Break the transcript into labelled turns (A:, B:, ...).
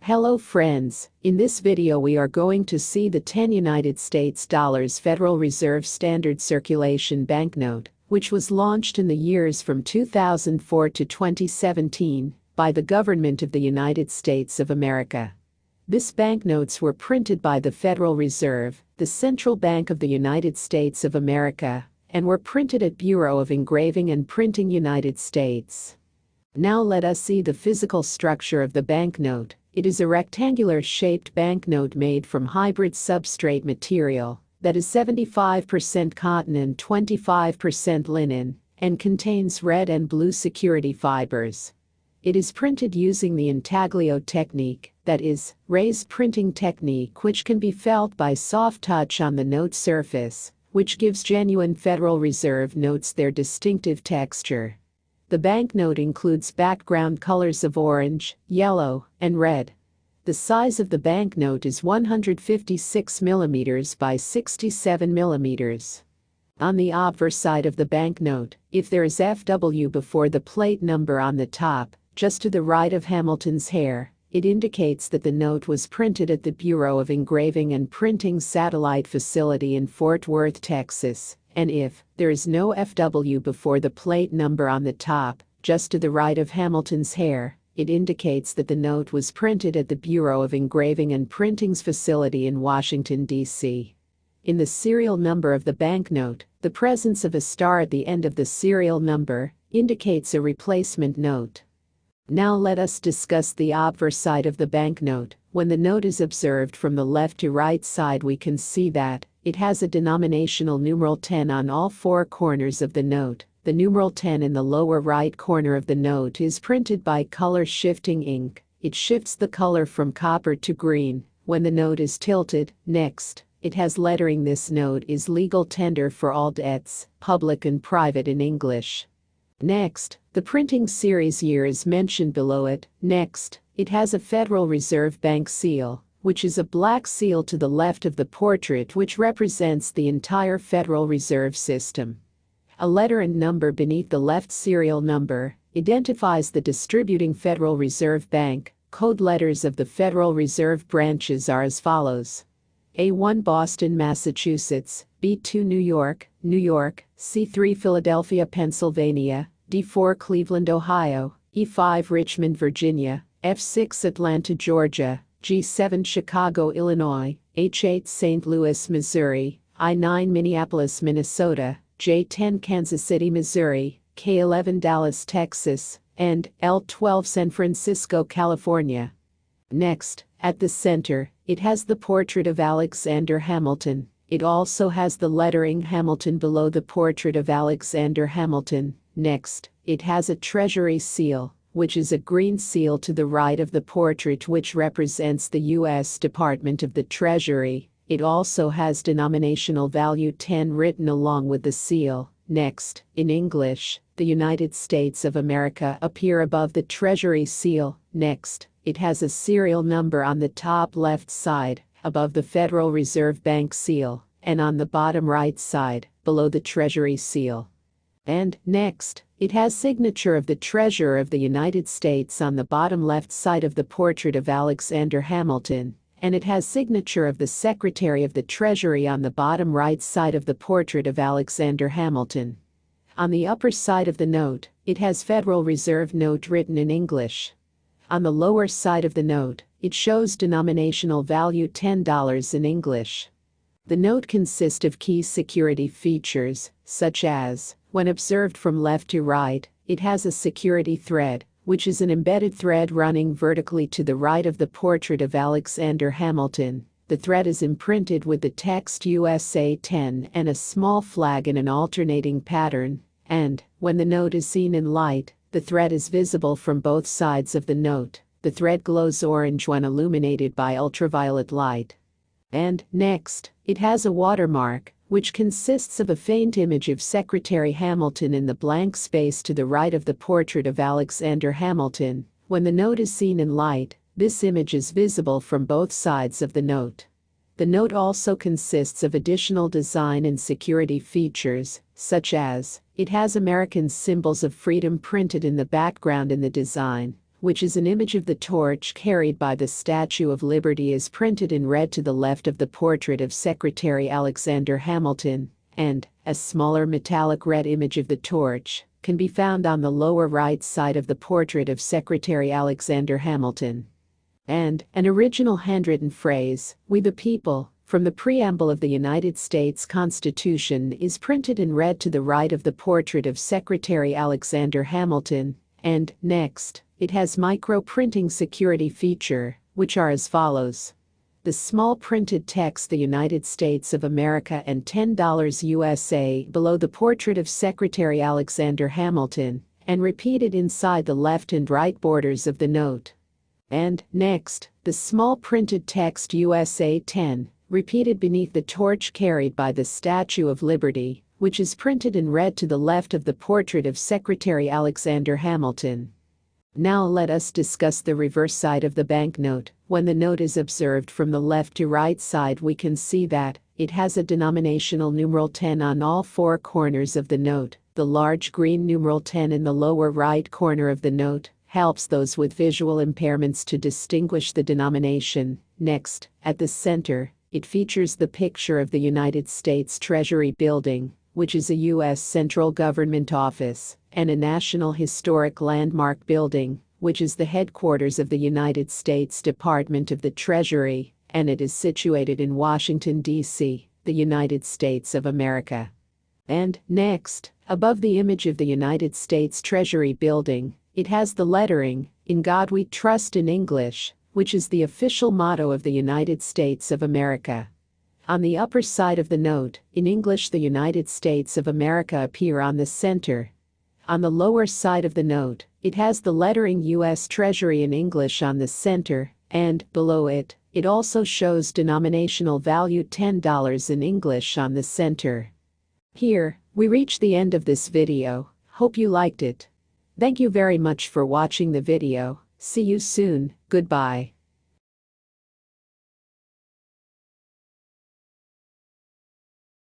A: Hello friends, in this video we are going to see the 10 United States dollars Federal Reserve Standard Circulation Banknote, which was launched in the years from 2004 to 2017 by the government of the United States of America. These banknotes were printed by the Federal Reserve, the Central Bank of the United States of America, and were printed at Bureau of Engraving and Printing, United States. Now let us see the physical structure of the banknote. It is a rectangular-shaped banknote made from hybrid substrate material that is 75% cotton and 25% linen and contains red and blue security fibers. It is printed using the intaglio technique, that is, raised printing technique, which can be felt by soft touch on the note surface, which gives genuine Federal Reserve notes their distinctive texture. The banknote includes background colors of orange, yellow, and red. The size of the banknote is 156 mm by 67 mm. On the obverse side of the banknote, if there is FW before the plate number on the top, just to the right of Hamilton's hair, it indicates that the note was printed at the Bureau of Engraving and Printing Satellite Facility in Fort Worth, Texas. And if there is no FW before the plate number on the top, just to the right of Hamilton's hair, it indicates that the note was printed at the Bureau of Engraving and Printing's facility in Washington, D.C. In the serial number of the banknote, the presence of a star at the end of the serial number indicates a replacement note. Now let us discuss the obverse side of the banknote. When the note is observed from the left to right side, we can see that it has a denominational numeral 10 on all four corners of the note. The numeral 10 in the lower right corner of the note is printed by color shifting ink. It shifts the color from copper to green when the note is tilted. Next, it has lettering. This note is legal tender for all debts, public and private in English. Next, the printing series year is mentioned below it. Next, it has a Federal Reserve Bank seal, which is a black seal to the left of the portrait, which represents the entire Federal Reserve System. A letter and number beneath the left serial number identifies the distributing Federal Reserve Bank. Code letters of the Federal Reserve branches are as follows: A1 Boston, Massachusetts, B2 New York, New York, C3 Philadelphia, Pennsylvania, D4 Cleveland, Ohio, E5 Richmond, Virginia, F6 Atlanta, Georgia, G7 Chicago, Illinois, H8 St. Louis, Missouri, I9 Minneapolis, Minnesota, J10 Kansas City, Missouri, K11 Dallas, Texas, and L12 San Francisco, California. Next, at the center, it has the portrait of Alexander Hamilton. It also has the lettering Hamilton below the portrait of Alexander Hamilton. Next, it has a Treasury seal, which is a green seal to the right of the portrait, which represents the U.S. Department of the Treasury. It also has denominational value 10 written along with the seal. Next, in English, the United States of America appear above the Treasury seal. Next, it has a serial number on the top left side, above the Federal Reserve Bank seal, and on the bottom right side, below the Treasury seal. And next, it has signature of the Treasurer of the United States on the bottom left side of the portrait of Alexander Hamilton, and it has signature of the Secretary of the Treasury on the bottom right side of the portrait of Alexander Hamilton. On the upper side of the note, it has Federal Reserve Note written in English. On the lower side of the note, it shows denominational value $10 in English. The note consists of key security features, such as, when observed from left to right, it has a security thread, which is an embedded thread running vertically to the right of the portrait of Alexander Hamilton. The thread is imprinted with the text USA 10 and a small flag in an alternating pattern, and, when the note is seen in light, the thread is visible from both sides of the note. The thread glows orange when illuminated by ultraviolet light. And, next, it has a watermark, which consists of a faint image of Secretary Hamilton in the blank space to the right of the portrait of Alexander Hamilton. When the note is seen in light, this image is visible from both sides of the note. The note also consists of additional design and security features, such as, it has American symbols of freedom printed in the background in the design, which is an image of the torch carried by the Statue of Liberty, is printed in red to the left of the portrait of Secretary Alexander Hamilton, and a smaller metallic red image of the torch can be found on the lower right side of the portrait of Secretary Alexander Hamilton. And an original handwritten phrase, "We the people," from the preamble of the United States Constitution is printed in red to the right of the portrait of Secretary Alexander Hamilton, and next, it has micro-printing security feature, which are as follows. The small printed text "The United States of America" and $10 USA below the portrait of Secretary Alexander Hamilton, and repeated inside the left and right borders of the note. And next, the small printed text "USA 10, repeated beneath the torch carried by the Statue of Liberty, which is printed in red to the left of the portrait of Secretary Alexander Hamilton. Now let us discuss the reverse side of the banknote. When the note is observed from the left to right side, we can see that it has a denominational numeral 10 on all four corners of the note. The large green numeral 10 in the lower right corner of the note helps those with visual impairments to distinguish the denomination. Next, at the center, it features the picture of the United States Treasury building, which is a U.S. central government office, and a National Historic Landmark building, which is the headquarters of the United States Department of the Treasury, and it is situated in Washington, D.C., the United States of America. And next, above the image of the United States Treasury building, it has the lettering, "In God We Trust" in English, which is the official motto of the United States of America. On the upper side of the note, in English, "The United States of America" appear on the center. On the lower side of the note, it has the lettering U.S. Treasury in English on the center, and below it, it also shows denominational value $10 in English on the center. Here, we reach the end of this video. Hope you liked it. Thank you very much for watching the video. See you soon. Goodbye.